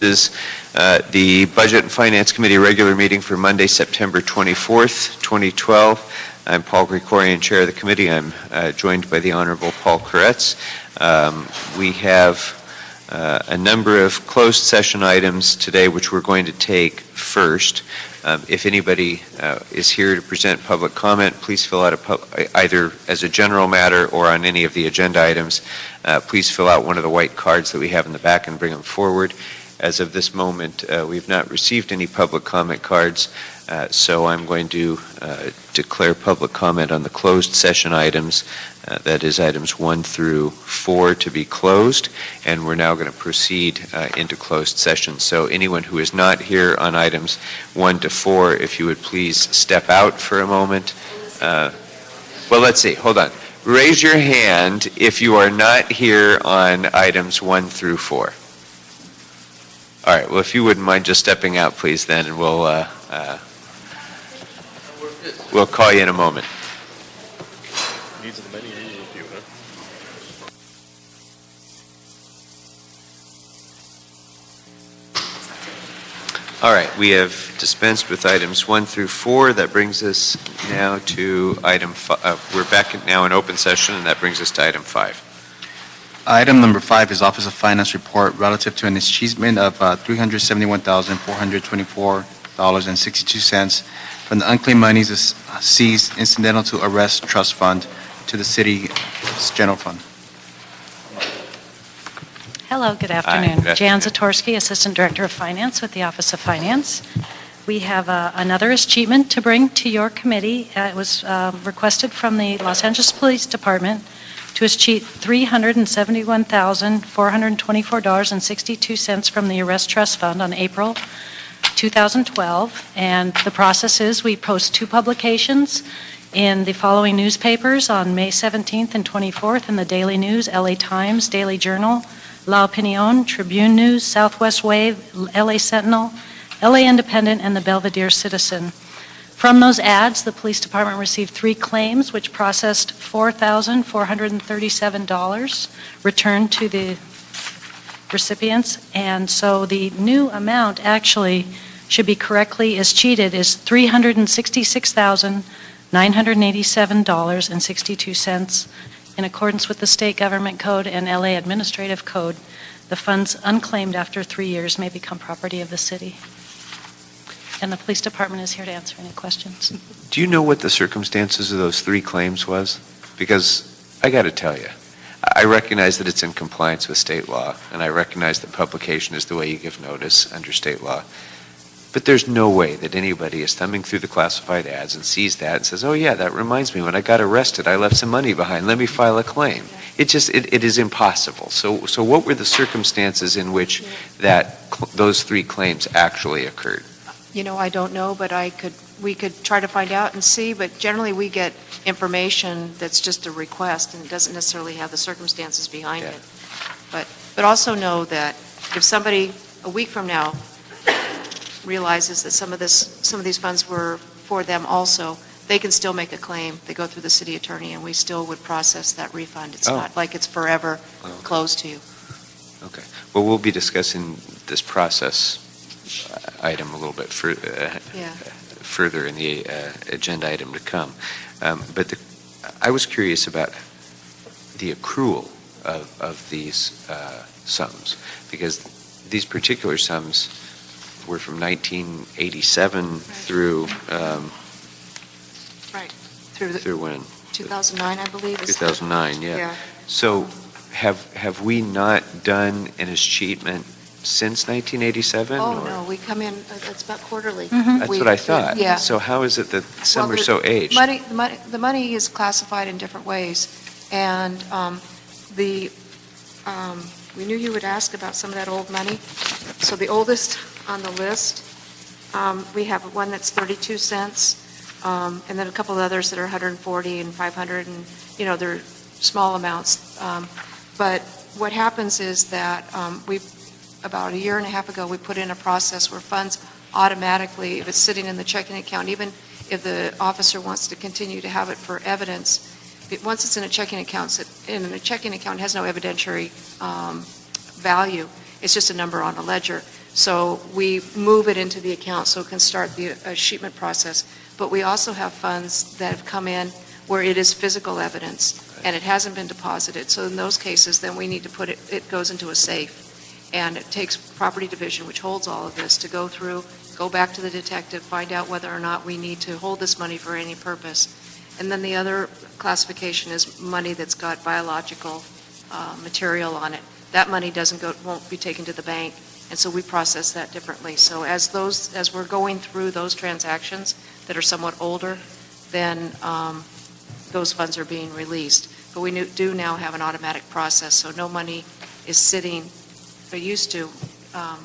is the Budget and Finance Committee regular meeting for Monday, September 24th, 2012. I'm Paul Gregorian, Chair of the committee. I'm joined by the Honorable Paul Koretz. We have a number of closed session items today which we're going to take first. If anybody is here to present public comment, please fill out either as a general matter or on any of the agenda items. Please fill out one of the white cards that we have in the back and bring them forward. As of this moment, we've not received any public comment cards, so I'm going to declare public comment on the closed session items, that is items 1 through 4 to be closed, and we're now going to proceed into closed session. So anyone who is not here on items 1 to 4, if you would please step out for a moment. Well, let's see, hold on. Raise your hand if you are not here on items 1 through 4. All right, well, if you wouldn't mind just stepping out, please, then, and we'll call you in a moment. All right, we have dispensed with items 1 through 4. That brings us now to item 5. We're back now in open session, and that brings us to item 5. Item number 5 is Office of Finance report relative to an achievement of $371,424.62 from the unclaimed monies seized incidental to arrest trust fund to the city's general fund. Hello, good afternoon. Hi, good Jan afternoon. Zatorsky, Assistant Director of Finance with the Office of Finance. We have another achievement to bring to your committee. It was requested from the Los Angeles Police Department to achieve $371,424.62 from the Arrest Trust Fund on April 2012. And the process is we post 2 publications in the following newspapers on May 17th and 24th in the Daily News, LA Times, Daily Journal, La Opinion, Tribune News, Southwest Wave, LA Sentinel, LA Independent, and the Belvedere Citizen. From those ads, the police department received 3 claims, which processed $4,437 returned to the recipients. And so the new amount actually should be correctly is cheated is $366,987.62 in accordance with the State Government Code and LA Administrative Code. The funds unclaimed after 3 years may become property of the city. And the police department is here to answer any questions. Do you know what the circumstances of those 3 claims was? Because I got to tell you, I recognize that it's in compliance with state law, and I recognize that publication is the way you give notice under state law. But there's no way that anybody is thumbing through the classified ads and sees that and says, oh yeah, that reminds me, when I got arrested, I left some money behind. Let me file a claim. It is impossible. So what were the circumstances in which those 3 claims actually occurred? You know, I don't know, but we could try to find out and see, but generally we get information that's just a request and it doesn't necessarily have the circumstances behind it. But also know that if somebody a week from now realizes that some of these funds were for them also, they can still make a claim. They go through the city attorney and we still would process that refund. It's not like it's forever closed to you. Okay. Well, we'll be discussing this process item a little bit further in the agenda item to come. But I was curious about the accrual of these sums, because these particular sums were from 1987 through through when? 2009, I believe. 2009, Yeah. So have we not done an achievement since 1987? Oh, no, we come in, it's about quarterly. That's what I thought. Yeah. So how is it that some are so aged? The money is classified in different ways, and we knew you would ask about some of that old money. So the oldest on the list, we have one that's 32 cents, and then a couple of others that are 140 and 500, and, they're small amounts. But what happens is that about a year and a half ago, we put in a process where funds automatically, if it's sitting in the checking account, even if the officer wants to continue to have it for evidence, once it's in a checking account, and a checking account has no evidentiary value, it's just a number on a ledger. So we move it into the account so it can start the sheetment process. But we also have funds that have come in where it is physical evidence, and it hasn't been deposited. So in those cases, then we need to put it, it goes into a safe. And it takes Property Division, which holds all of this, to go through, go back to the detective, find out whether or not we need to hold this money for any purpose. And then the other classification is money that's got biological material on it. That money won't be taken to the bank, and so we process that differently. So as we're going through those transactions that are somewhat older, then those funds are being released. But we do now have an automatic process, so no money is sitting, or used to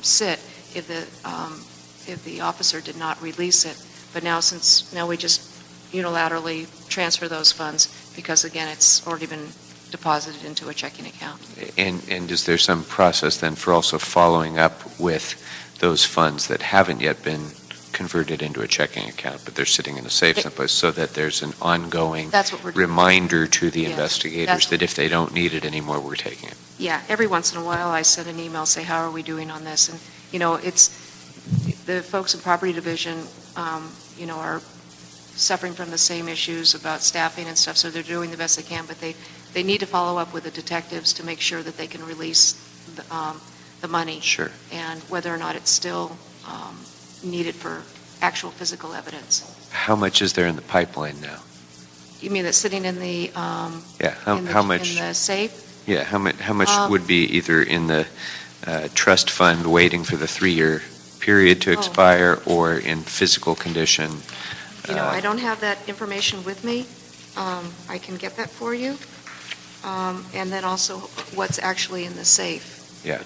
sit if the officer did not release it. But now we just unilaterally transfer those funds because, again, it's already been deposited into a checking account. And is there some process then for also following up with those funds that haven't yet been converted into a checking account, but they're sitting in a safe someplace, so that there's an ongoing That's what we're doing. reminder to the Yes, investigators that's that if they don't need it anymore, we're taking it? Yeah, every once in a while, I send an email, say, how are we doing on this? And, it's, the folks in Property Division, are suffering from the same issues about staffing and stuff, so they're doing the best they can, but they need to follow up with the detectives to make sure that they can release the money. Sure. And whether or not it's still needed for actual physical evidence. How much is there in the pipeline now? You mean that's sitting in the, Yeah, how much? in the safe? Yeah, how much would be either in the trust fund waiting for the 3-year period to expire, or in physical condition? I don't have that information with me. I can get that for you. And then also what's actually in the safe. Yeah.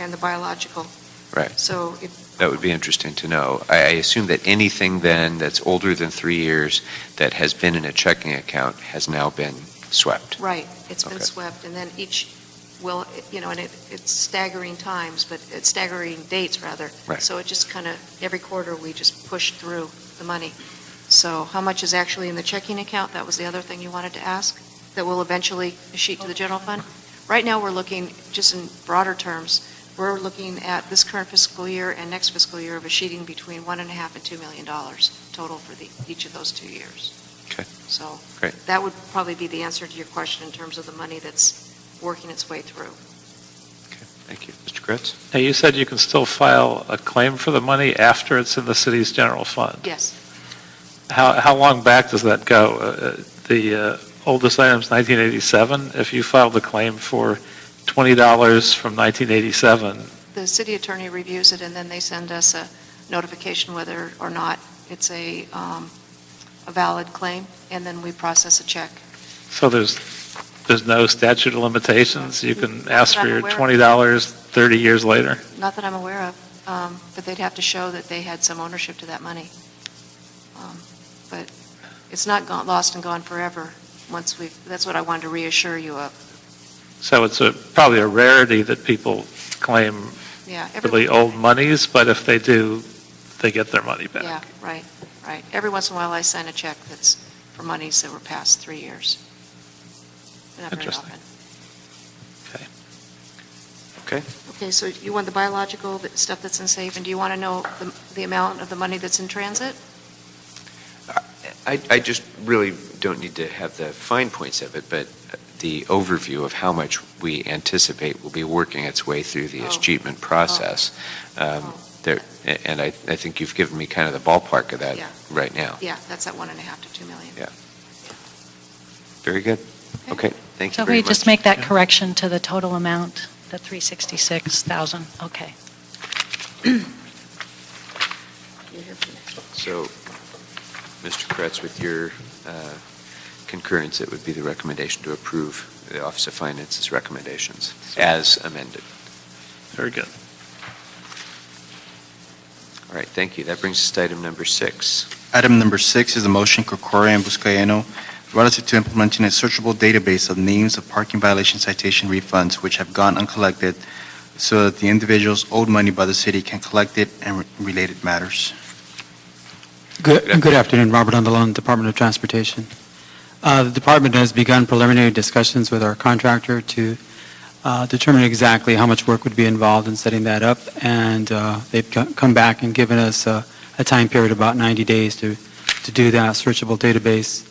And the biological. Right. So That would be interesting to know. I assume that anything then that's older than 3 years that has been in a checking account has now been swept. right, it's been Okay. swept, and then each will, and it's staggering times, but it's staggering dates, rather. Right. So it just kind of, every quarter, we just push through the money. So how much is actually in the checking account? That was the other thing you wanted to ask, that will eventually sheet to the general fund? Right now, we're looking, just in broader terms, we're looking at this current fiscal year and next fiscal year of a sheeting between $1.5 and $2 million total for each of those 2 years. Okay. So Great. that would probably be the answer to your question in terms of the money that's working its way through. Okay, thank you. Mr. Kretz? Now, you said you can still file a claim for the money after it's in the city's general fund. Yes. How long back does that go? The oldest item's 1987. If you filed a claim for $20 from 1987, The city attorney reviews it, and then they send us a notification whether or not it's a valid claim, and then we process a check. so there's no statute of limitations? You can ask for your Not that I'm aware $20 30 years later? Not that I'm aware of, but they'd have to show that they had some ownership to that money. But it's not lost and gone forever. That's what I wanted to reassure you of. So it's probably a rarity that people claim Yeah. really old monies, but if they do, they get their money back. Yeah, right. Every once in a while, I sign a check that's for monies that were past 3 years. Not very Interesting. often. Okay. Okay, so you want the biological stuff that's in safe, and do you want to know the amount of the money that's in transit? I just really don't need to have the fine points of it, but the overview of how much we anticipate will be working its way through the Oh. escheatment process. And I think you've given me kind of the ballpark of that Yeah. right now. Yeah, that's at 1.5 to 2 million. Yeah. Very good. Okay, thank you So very we much. just make that correction to the total amount, the $366,000, okay. So, Mr. Kretz, with your concurrence, it would be the recommendation to approve the Office of Finance's recommendations as amended. Very good. All right, thank you. That brings us to item number 6. Item number 6 is the motion Corcoran and Buscaino relative to implementing a searchable database of names of parking violation citation refunds which have gone uncollected so that the individuals owed money by the city can collect it and related matters. Good afternoon, Robert Andalon, Department of Transportation. The department has begun preliminary discussions with our contractor to determine exactly how much work would be involved in setting that up, and they've come back and given us a time period of about 90 days to do that searchable database.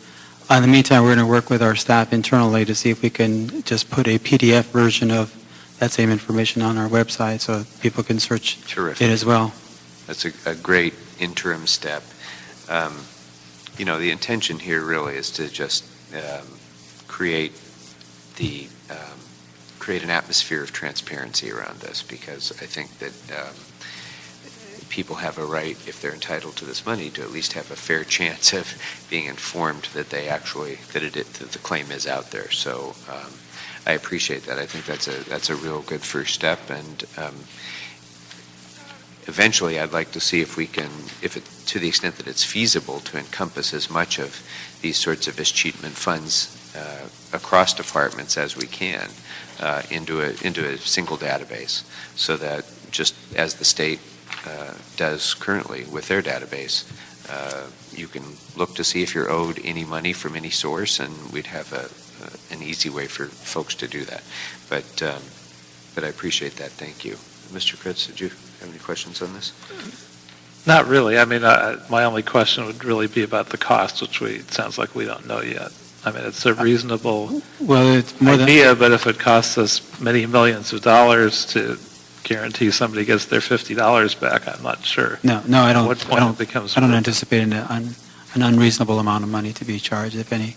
In the meantime, we're going to work with our staff internally to see if we can just put a PDF version of that same information on our website so people can search Terrific. it as well. That's a great interim step. The intention here really is to just create an atmosphere of transparency around this, because I think that people have a right, if they're entitled to this money, to at least have a fair chance of being informed that that the claim is out there. So I appreciate that. I think that's a real good first step, and eventually I'd like to see if we can, to the extent that it's feasible, to encompass as much of these sorts of escheatment funds across departments as we can into a single database, so that just as the state does currently with their database, you can look to see if you're owed any money from any source, and we'd have an easy way for folks to do that. But I appreciate that. Thank you. Mr. Kretz, did you have any questions on this? Not really. I mean, my only question would really be about the cost, which it sounds like we don't know yet. I mean, it's a reasonable Well, it's more than... idea, but if it costs us many millions of dollars to guarantee somebody gets their $50 back, I'm not sure. No, I don't. At what point it becomes I don't worth it. anticipate an unreasonable amount of money to be charged, if any.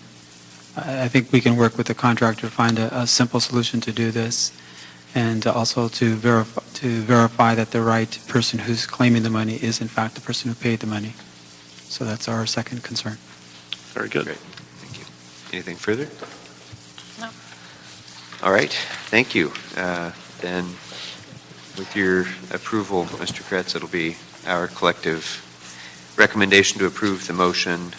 I think we can work with the contractor to find a simple solution to do this, and also to verify that the right person who's claiming the money is in fact the person who paid the money. So that's our second concern. Very good. Great. Thank you. Anything further? No. All right. Thank you. Then, with your approval, Mr. Kretz, it'll be our collective recommendation to approve the motion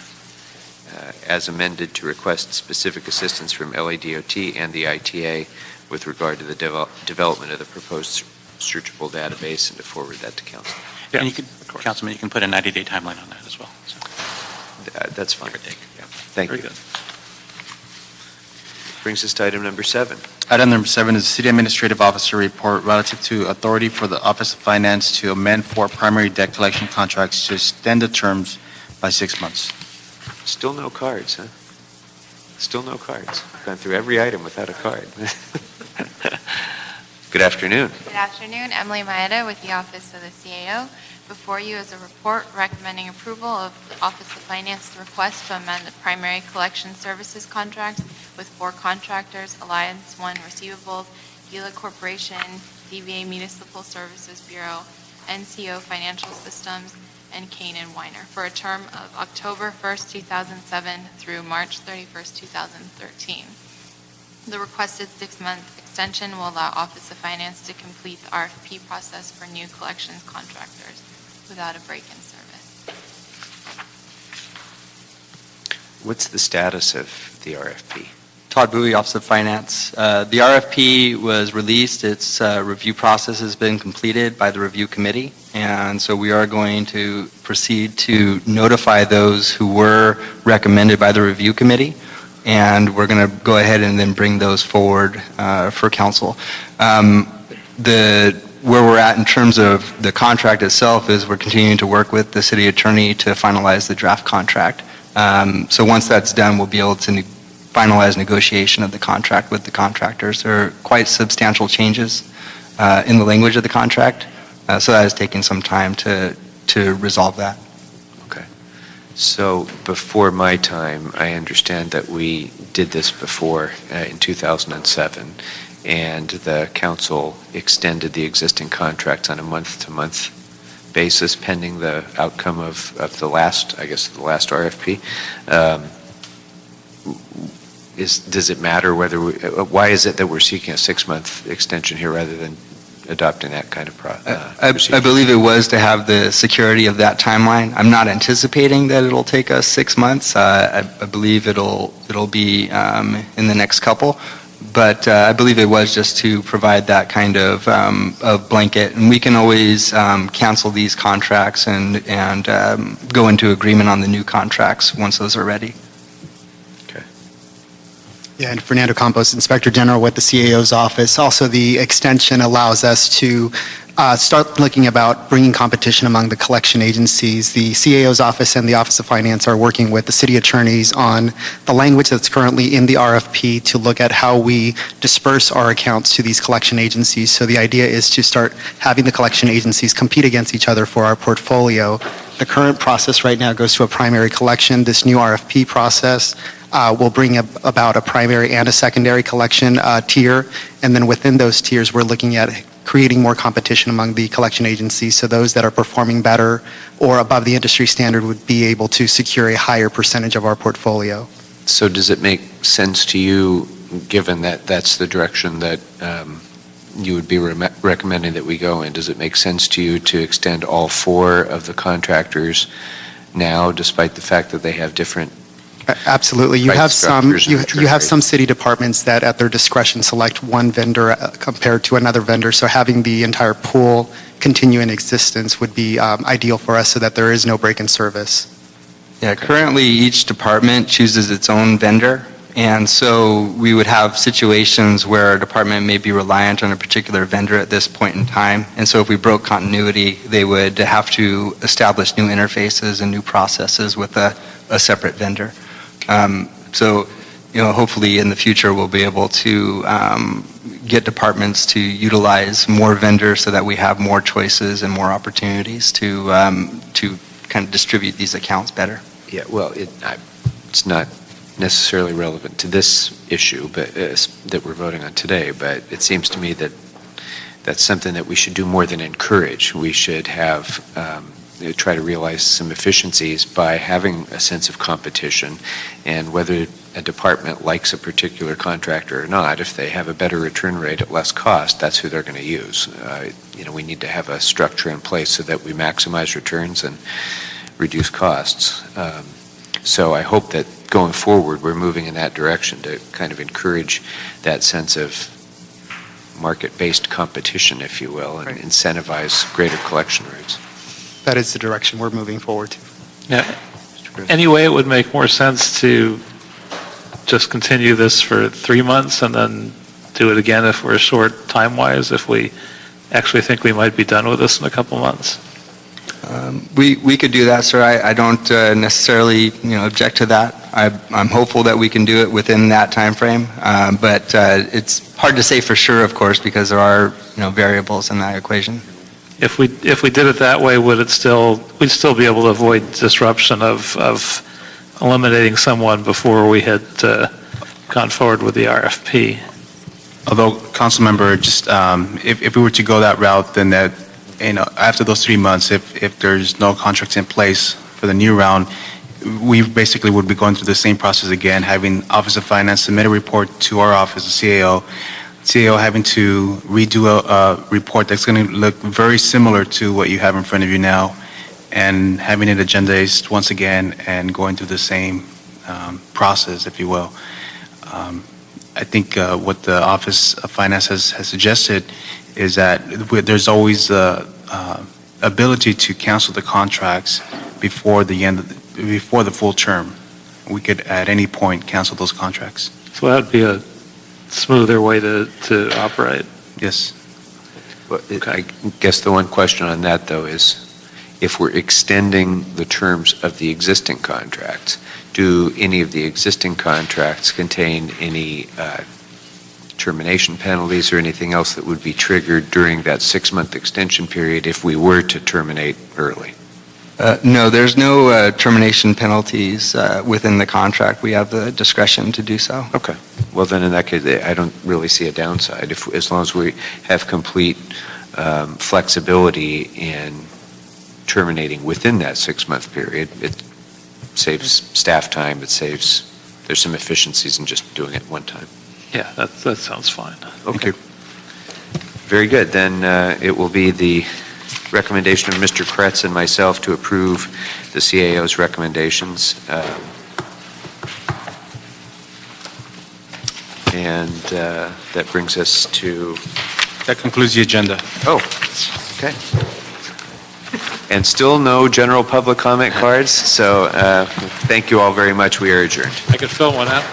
as amended to request specific assistance from LADOT and the ITA with regard to the development of the proposed searchable database, and to forward that to council. Yeah, And you could, of course. Councilman, you can put a 90-day timeline on that as well. So, That's fine. give or take. Yeah. Thank Very you. good. Brings us to item number 7. Item number 7 is the City Administrative Officer Report relative to authority for the Office of Finance to amend 4 primary debt collection contracts to extend the terms by 6 months. Still no cards, huh? Still no cards. Gone through every item without a card. Good afternoon. Good afternoon. Emily Maeda with the Office of the CAO. Before you is a report recommending approval of the Office of Finance request to amend the primary collection services contract with 4 contractors: Alliance One Receivables, Gila Corporation, DBA Municipal Services Bureau, NCO Financial Systems, and Kane and Weiner for a term of October 1st, 2007 through March 31st, 2013. The requested 6-month extension will allow Office of Finance to complete the RFP process for new collections contractors without a break in service. What's the status of the RFP? Todd Bowie, Office of Finance. The RFP was released. Its review process has been completed by the review committee, and so we are going to proceed to notify those who were recommended by the review committee, and we're going to go ahead and then bring those forward for council. Where we're at in terms of the contract itself is we're continuing to work with the city attorney to finalize the draft contract. So once that's done, we'll be able to finalize negotiation of the contract with the contractors. There are quite substantial changes in the language of the contract, so that is taking some time to resolve that. Okay. So before my time, I understand that we did this before in 2007, and the council extended the existing contracts on a month-to-month basis pending the outcome of the last RFP. Does it matter why is it that we're seeking a 6-month extension here rather than adopting that kind of procedure? I believe it was to have the security of that timeline. I'm not anticipating that it'll take us 6 months. I believe it'll be in the next couple, but I believe it was just to provide that kind of blanket. And we can always cancel these contracts and go into agreement on the new contracts once those are ready. Yeah, and Fernando Campos, Inspector General with the CAO's office. Also, the extension allows us to start looking about bringing competition among the collection agencies. The CAO's office and the Office of Finance are working with the city attorneys on the language that's currently in the RFP to look at how we disperse our accounts to these collection agencies. So the idea is to start having the collection agencies compete against each other for our portfolio. The current process right now goes to a primary collection. This new RFP process will bring about a primary and a secondary collection tier, and then within those tiers, we're looking at creating more competition among the collection agencies, so those that are performing better or above the industry standard would be able to secure a higher percentage of our portfolio. So does it make sense to you, given that that's the direction that you would be recommending that we go in, does it make sense to you to extend all 4 of the contractors now, despite the fact that they have different? Absolutely. You Price have some structures and return you have rates. some city departments that at their discretion select one vendor compared to another vendor. So having the entire pool continue in existence would be ideal for us so that there is no break in service. Yeah, currently each department chooses its own vendor, and so we would have situations where a department may be reliant on a particular vendor at this point in time, and so if we broke continuity, they would have to establish new interfaces and new processes with a separate vendor. So, hopefully in the future we'll be able to get departments to utilize more vendors so that we have more choices and more opportunities to kind of distribute these accounts better. Yeah, well, it's not necessarily relevant to this issue but that we're voting on today, but it seems to me that that's something that we should do more than encourage. We should have try to realize some efficiencies by having a sense of competition, and whether a department likes a particular contractor or not, if they have a better return rate at less cost, that's who they're going to use. We need to have a structure in place so that we maximize returns and reduce costs. So I hope that going forward, we're moving in that direction to kind of encourage that sense of market-based competition, if you will, and Right. incentivize greater collection rates. That is the direction we're moving forward to. Yeah. Anyway, it would make more sense to just continue this for 3 months and then do it again if we're short time-wise, if we actually think we might be done with this in a couple months. We could do that, sir. I don't necessarily, object to that. I'm hopeful that we can do it within that time frame, but it's hard to say for sure, of course, because there are, variables in that equation. If we did it that way, we'd still be able to avoid disruption of eliminating someone before we had gone forward with the RFP. Although, Councilmember, just if we were to go that route, then that, after those 3 months, if there's no contracts in place for the new round, we basically would be going through the same process again, having Office of Finance submit a report to our office, the CAO having to redo a report that's going to look very similar to what you have in front of you now, and having it agendized once again and going through the same process, if you will. I think what the Office of Finance has suggested is that there's always the ability to cancel the contracts before the full term. We could at any point cancel those contracts. So that would be a smoother way to operate. Yes. Well, I guess the one question on that, though, is if we're extending the terms of the existing contracts, do any of the existing contracts contain any termination penalties or anything else that would be triggered during that 6-month extension period if we were to terminate early? No, there's no termination penalties within the contract. We have the discretion to do so. Okay. Well, then in that case, I don't really see a downside. As long as we have complete flexibility in terminating within that 6-month period, it saves staff time, there's some efficiencies in just doing it one time. Yeah, that sounds fine. Okay. Very good. Then it will be the recommendation of Mr. Kretz and myself to approve the CAO's recommendations. And that brings us to... That concludes the agenda. Oh, okay. And still no general public comment cards, so thank you all very much. We are adjourned. I could fill one out.